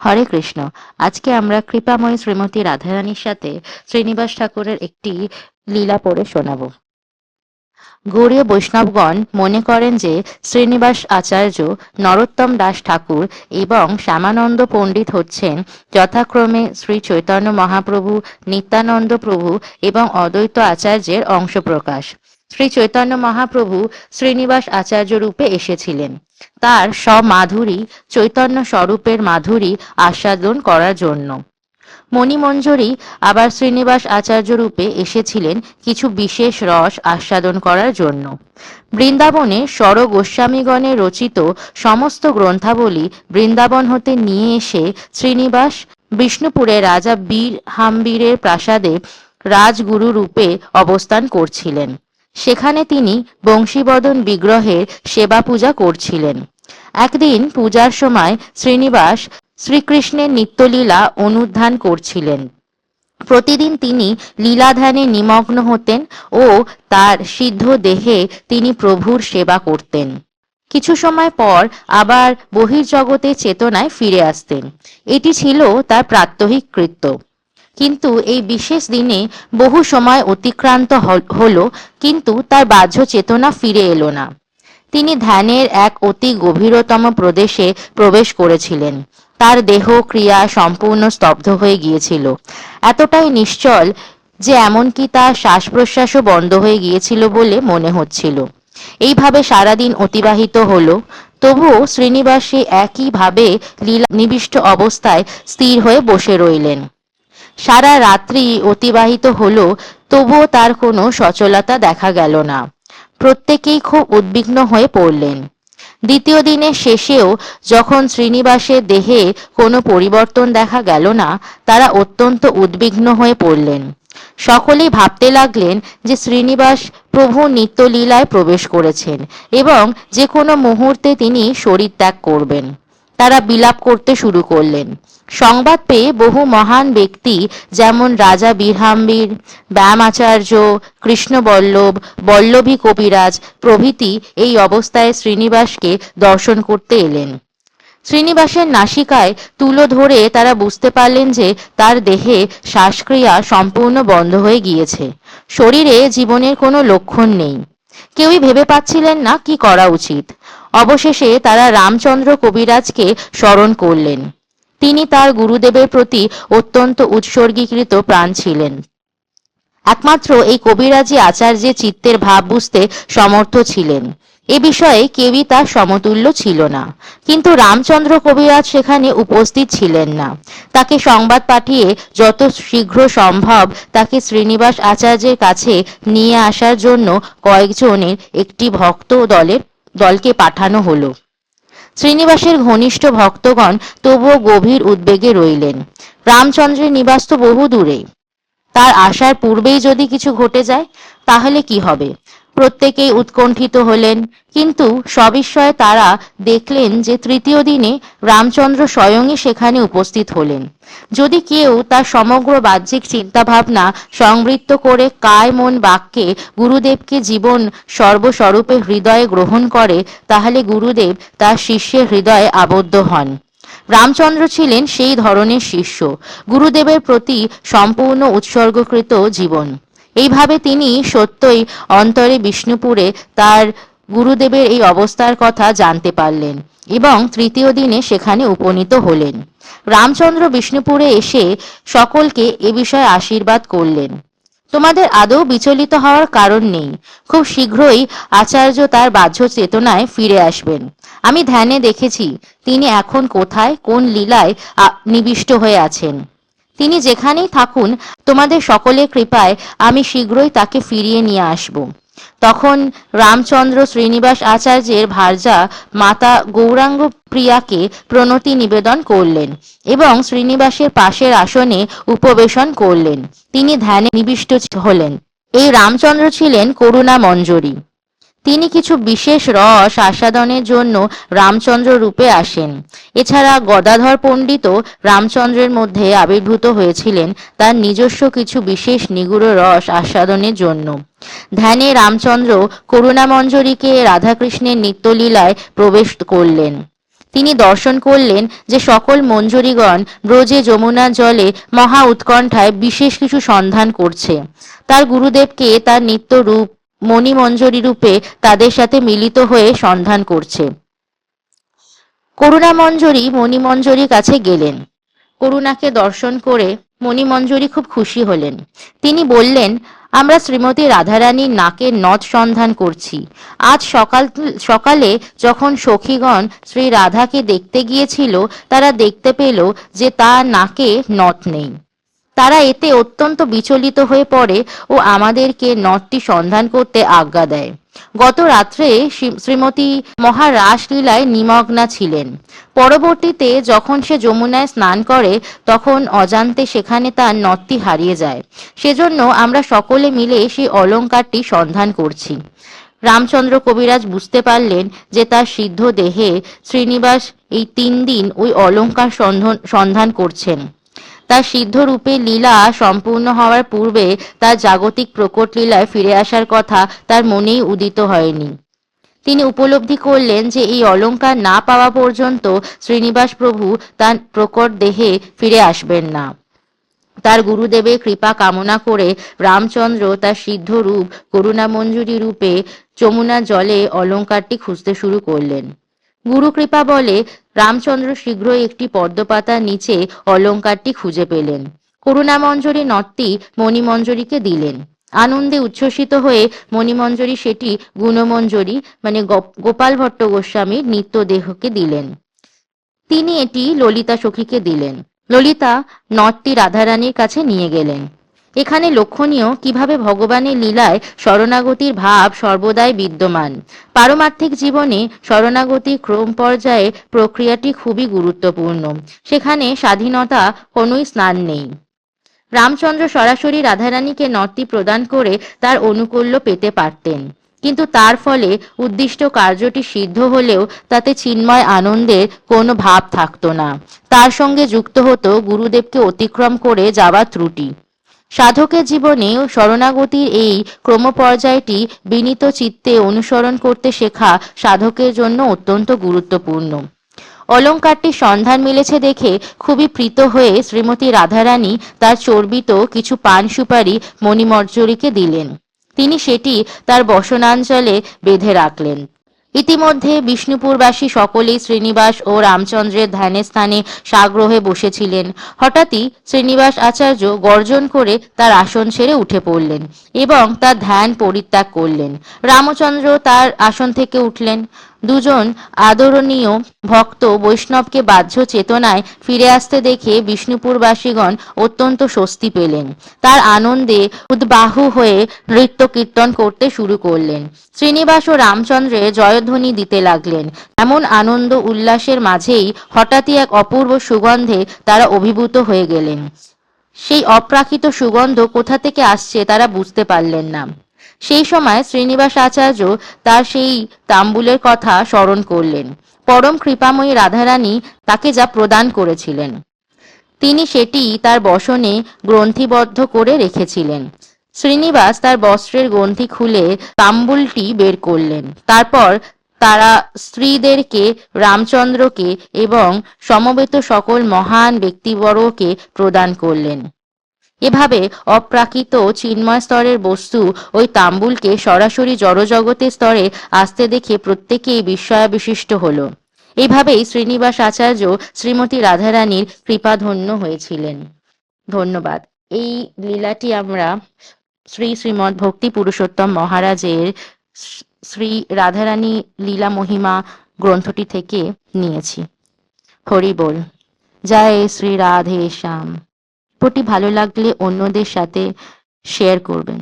হরে কৃষ্ণ। আজকে আমরা কৃপাময়ী শ্রীমতী রাধারানীর সাথে শ্রীনিবাস ঠাকুরের একটি লীলা পড়ে শোনাব। গৌড়ীয় বৈষ্ণবগণ মনে করেন যে শ্রীনিবাস আচার্য, নরোত্তম দাস ঠাকুর এবং শ্যামানন্দ পণ্ডিত হচ্ছেন যথাক্রমে শ্রী চৈতন্য মহাপ্রভু, নিত্যানন্দ প্রভু এবং অদ্বৈত আচার্যের অংশপ্রকাশ। শ্রী চৈতন্য মহাপ্রভু শ্রীনিবাস আচার্য রূপে এসেছিলেন তার সমাধুরী চৈতন্য স্বরূপের মাধুরী আস্বাদন করার জন্য। মণিমঞ্জরী আবার শ্রীনিবাস আচার্য রূপে এসেছিলেন কিছু বিশেষ রস আস্বাদন করার জন্য। বৃন্দাবনে স্বর গোস্বামীগণের রচিত সমস্ত গ্রন্থাবলী বৃন্দাবন হতে নিয়ে এসে শ্রীনিবাস বিষ্ণুপুরে রাজা বীর হাম্বীরের প্রাসাদে রাজগুরু রূপে অবস্থান করছিলেন। সেখানে তিনি বংশীবদন বিগ্রহের সেবা পূজা করছিলেন। একদিন পূজার সময় শ্রীনিবাস শ্রীকৃষ্ণের নিত্যলীলা অনুধ্যান করছিলেন। প্রতিদিন তিনি লীলাধ্যানে নিমগ্ন হতেন ও তার সিদ্ধ দেহে তিনি প্রভুর সেবা করতেন। কিছু সময় পর আবার বহির্জগতে চেতনায় ফিরে আসতেন। এটি ছিল তার প্রাত্যহিক কৃত্য। কিন্তু এই বিশেষ দিনে বহু সময় অতিক্রান্ত হল, কিন্তু তার বাহ্য চেতনা ফিরে এলো না। তিনি ধ্যানের এক অতি গভীরতম প্রদেশে প্রবেশ করেছিলেন। তার দেহ ক্রিয়া সম্পূর্ণ স্তব্ধ হয়ে গিয়েছিল, এতটাই নিশ্চল যে এমনকি তার শ্বাস প্রশ্বাসও বন্ধ হয়ে গিয়েছিল বলে মনে হচ্ছিল। এইভাবে সারাদিন অতিবাহিত হলো। তবুও শ্রীনিবাসে একইভাবে লীলা নিবিষ্ট অবস্থায় স্থির হয়ে বসে রইলেন। সারা রাত্রি অতিবাহিত হলো, তবুও তার কোনো সচলতা দেখা গেল না। প্রত্যেকেই খুব উদ্বিগ্ন হয়ে পড়লেন। দ্বিতীয় দিনের শেষেও যখন শ্রীনিবাসের দেহে কোনো পরিবর্তন দেখা গেল না, তারা অত্যন্ত উদ্বিগ্ন হয়ে পড়লেন। সকলেই ভাবতে লাগলেন যে শ্রীনিবাস প্রভু নিত্যলীলায় প্রবেশ করেছেন এবং যে কোনো মুহূর্তে তিনি শরীর ত্যাগ করবেন। তারা বিলাপ করতে শুরু করলেন। সংবাদ পেয়ে বহু মহান ব্যক্তি যেমন রাজা বীরহাম্বীর, ব্যায়ামাচার্য, কৃষ্ণবল্লভ, বল্লভী কবিরাজ প্রভৃতি এই অবস্থায় শ্রীনিবাসকে দর্শন করতে এলেন। শ্রীনিবাসের নাসিকায় তুলো ধরে তারা বুঝতে পারলেন যে তার দেহে শ্বাসক্রিয়া সম্পূর্ণ বন্ধ হয়ে গিয়েছে। শরীরে জীবনের কোনো লক্ষণ নেই। কেউই ভেবে পাচ্ছিলেন না কি করা উচিত। অবশেষে তারা রামচন্দ্র কবিরাজকে স্মরণ করলেন। তিনি তার গুরুদেবের প্রতি অত্যন্ত উৎসর্গীকৃত প্রাণ ছিলেন। একমাত্র এই কবিরাজই আচার্যের চিত্তের ভাব বুঝতে সমর্থ ছিলেন। এ বিষয়ে কেউই তার সমতুল্য ছিল না। কিন্তু রামচন্দ্র কবিরাজ সেখানে উপস্থিত ছিলেন না। তাকে সংবাদ পাঠিয়ে যত শীঘ্র সম্ভব তাকে শ্রীনিবাস আচার্যের কাছে নিয়ে আসার জন্য কয়েকজনের একটি ভক্ত দলকে পাঠানো হলো। শ্রীনিবাসের ঘনিষ্ঠ ভক্তগণ তবুও গভীর উদ্বেগে রইলেন। রামচন্দ্রের নিবাস তো বহু দূরে। তার আসার পূর্বেই যদি কিছু ঘটে যায় তাহলে কি হবে? প্রত্যেকেই উৎকণ্ঠিত হলেন। কিন্তু সবিস্ময়ে তারা দেখলেন যে তৃতীয় দিনে রামচন্দ্র স্বয়ংই সেখানে উপস্থিত হলেন। যদি কেউ তার সমগ্র বাহ্যিক চিন্তাভাবনা সংবৃত্ত করে কায় মন বাক্যে গুরুদেবকে জীবন সর্বস্বরূপে হৃদয়ে গ্রহণ করে, তাহলে গুরুদেব তার শিষ্যের হৃদয়ে আবদ্ধ হন। রামচন্দ্র ছিলেন সেই ধরনের শিষ্য, গুরুদেবের প্রতি সম্পূর্ণ উৎসর্গকৃত জীবন। এইভাবে তিনি সত্যই অন্তরে বিষ্ণুপুরে তার গুরুদেবের এই অবস্থার কথা জানতে পারলেন এবং তৃতীয় দিনে সেখানে উপনীত হলেন। রামচন্দ্র বিষ্ণুপুরে এসে সকলকে এ বিষয়ে আশীর্বাদ করলেন। তোমাদের আদৌ বিচলিত হওয়ার কারণ নেই। খুব শীঘ্রই আচার্য তার বাহ্য চেতনায় ফিরে আসবেন। আমি ধ্যানে দেখেছি তিনি এখন কোথায় কোন লীলায় নিবিষ্ট হয়ে আছেন। তিনি যেখানেই থাকুন, তোমাদের সকলের কৃপায় আমি শীঘ্রই তাকে ফিরিয়ে নিয়ে আসব। তখন রামচন্দ্র শ্রীনিবাস আচার্যের ভার্যা মাতা গৌরাঙ্গ প্রিয়াকে প্রণতি নিবেদন করলেন এবং শ্রীনিবাসের পাশের আসনে উপবেশন করলেন। তিনি ধ্যানে নিবিষ্ট হলেন। এই রামচন্দ্র ছিলেন করুণা মঞ্জরী। তিনি কিছু বিশেষ রস আস্বাদনের জন্য রামচন্দ্র রূপে আসেন। এছাড়া গদাধর পণ্ডিতও রামচন্দ্রের মধ্যে আবির্ভূত হয়েছিলেন তার নিজস্ব কিছু বিশেষ নিগুড় রস আস্বাদনের জন্য। ধ্যানে রামচন্দ্র করুণামঞ্জরীকে রাধাকৃষ্ণের নিত্যলীলায় প্রবেশ করলেন। তিনি দর্শন করলেন যে সকল মঞ্জরীগণ ব্রজে যমুনার জলে মহা উৎকণ্ঠায় বিশেষ কিছু সন্ধান করছে। তার গুরুদেবকে তার নিত্য রূপ মণিমঞ্জরী রূপে তাদের সাথে মিলিত হয়ে সন্ধান করছে। করুণামঞ্জরী মণিমঞ্জরীর কাছে গেলেন। করুণাকে দর্শন করে মণিমঞ্জরী খুব খুশি হলেন। তিনি বললেন, আমরা শ্রীমতী রাধারানীর নাকের নথ সন্ধান করছি। আজ সকালে যখন সখীগণ শ্রী রাধাকে দেখতে গিয়েছিল, তারা দেখতে পেল যে তার নাকে নথ নেই। তারা এতে অত্যন্ত বিচলিত হয়ে পড়ে ও আমাদেরকে নথটি সন্ধান করতে আজ্ঞা দেয়। গত রাত্রে শ্রীমতী মহারাসলীলায় নিমগ্না ছিলেন। পরবর্তীতে যখন সে যমুনায় স্নান করে, তখন অজান্তে সেখানে তার নথটি হারিয়ে যায়। সেজন্য আমরা সকলে মিলে সেই অলঙ্কারটি সন্ধান করছি। রামচন্দ্র কবিরাজ বুঝতে পারলেন যে তার সিদ্ধ দেহে শ্রীনিবাস এই 3 দিন ওই অলঙ্কার সন্ধান করছেন। তার সিদ্ধ রূপের লীলা সম্পূর্ণ হওয়ার পূর্বে তার জাগতিক প্রকট লীলায় ফিরে আসার কথা তার মনেই উদিত হয়নি। তিনি উপলব্ধি করলেন যে এই অলঙ্কার না পাওয়া পর্যন্ত শ্রীনিবাস প্রভু তার প্রকট দেহে ফিরে আসবেন না। তার গুরুদেবের কৃপা কামনা করে রামচন্দ্র তার সিদ্ধ রূপ করুণামঞ্জুরি রূপে যমুনার জলে অলঙ্কারটি খুঁজতে শুরু করলেন। গুরু কৃপা বলে রামচন্দ্র শীঘ্রই একটি পদ্মপাতার নিচে অলঙ্কারটি খুঁজে পেলেন। করুণামঞ্জরী নথটি মণিমঞ্জরীকে দিলেন। আনন্দে উচ্ছ্বসিত হয়ে মণিমঞ্জরী সেটি গুণমঞ্জরী মানে গোপাল ভট্ট গোস্বামীর নিত্যদেহকে দিলেন। তিনি এটি ললিতা সখীকে দিলেন। ললিতা নথটি রাধারানীর কাছে নিয়ে গেলেন। এখানে লক্ষণীয় কিভাবে ভগবানের লীলায় শরণাগতির ভাব সর্বদাই বিদ্যমান। পারমার্থিক জীবনে শরণাগতির ক্রম পর্যায়ে প্রক্রিয়াটি খুবই গুরুত্বপূর্ণ। সেখানে স্বাধীনতা কোনোই স্নান নেই। রামচন্দ্র সরাসরি রাধারানীকে নথটি প্রদান করে তার অনুকূল্য পেতে পারতেন, কিন্তু তার ফলে উদ্দিষ্ট কার্যটি সিদ্ধ হলেও তাতে চিন্ময় আনন্দের কোনো ভাব থাকত না। তার সঙ্গে যুক্ত হতো গুরুদেবকে অতিক্রম করে যাওয়া ত্রুটি। সাধকের জীবনে শরণাগতির এই ক্রমপর্যায়টি বিনীত চিত্তে অনুসরণ করতে শেখা সাধকের জন্য অত্যন্ত গুরুত্বপূর্ণ। অলঙ্কারটির সন্ধান মিলেছে দেখে খুবই প্রীত হয়ে শ্রীমতী রাধারানী তার চর্বিত কিছু পান সুপারি মণিমঞ্জরীকে দিলেন। তিনি সেটি তার বসনাঞ্চলে বেঁধে রাখলেন। ইতিমধ্যে বিষ্ণুপুরবাসী সকলেই শ্রীনিবাস ও রামচন্দ্রের ধ্যানের স্থানে সাগ্রহে বসেছিলেন। হঠাৎই শ্রীনিবাস আচার্য গর্জন করে তার আসন ছেড়ে উঠে পড়লেন এবং তার ধ্যান পরিত্যাগ করলেন। রামচন্দ্র তার আসন থেকে উঠলেন। দুজন আদরণীয় ভক্ত বৈষ্ণবকে বাহ্য চেতনায় ফিরে আসতে দেখে বিষ্ণুপুরবাসীগণ অত্যন্ত স্বস্তি পেলেন। তার আনন্দে উদ্বাহু হয়ে নৃত্য কীর্তন করতে শুরু করলেন। শ্রীনিবাস ও রামচন্দ্রের জয়ধ্বনি দিতে লাগলেন। এমন আনন্দ উল্লাসের মাঝেই হঠাৎই এক অপূর্ব সুগন্ধে তারা অভিভূত হয়ে গেলেন। সেই অপ্রাকৃত সুগন্ধ কোথা থেকে আসছে তারা বুঝতে পারলেন না। সেই সময় শ্রীনিবাস আচার্য তার সেই তাম্বুলের কথা স্মরণ করলেন। পরম কৃপাময়ী রাধারানী তাকে যা প্রদান করেছিলেন, তিনি সেটি তার বসনে গ্রন্থিবদ্ধ করে রেখেছিলেন। শ্রীনিবাস তার বস্ত্রের গ্রন্থি খুলে তাম্বুলটি বের করলেন। তারপর তারা স্ত্রীদেরকে, রামচন্দ্রকে এবং সমবেত সকল মহান ব্যক্তিবর্গকে প্রদান করলেন। এভাবে অপ্রাকৃত চিন্ময় স্তরের বস্তু ওই তাম্বুলকে সরাসরি জড়জগতের স্তরে আসতে দেখে প্রত্যেকেই বিস্ময়াবিশিষ্ট হল। এইভাবেই শ্রীনিবাস আচার্য শ্রীমতী রাধারানীর কৃপাধন্য হয়েছিলেন। ধন্যবাদ। এই লীলাটি আমরা শ্রীমৎ ভক্তি পুরুষোত্তম মহারাজের শ্রী রাধারানী লীলা মহিমা গ্রন্থটি থেকে নিয়েছি। হরি বল। জয় শ্রী রাধে শ্যাম। ভিডিওটি ভালো লাগলে অন্যদের সাথে শেয়ার করবেন।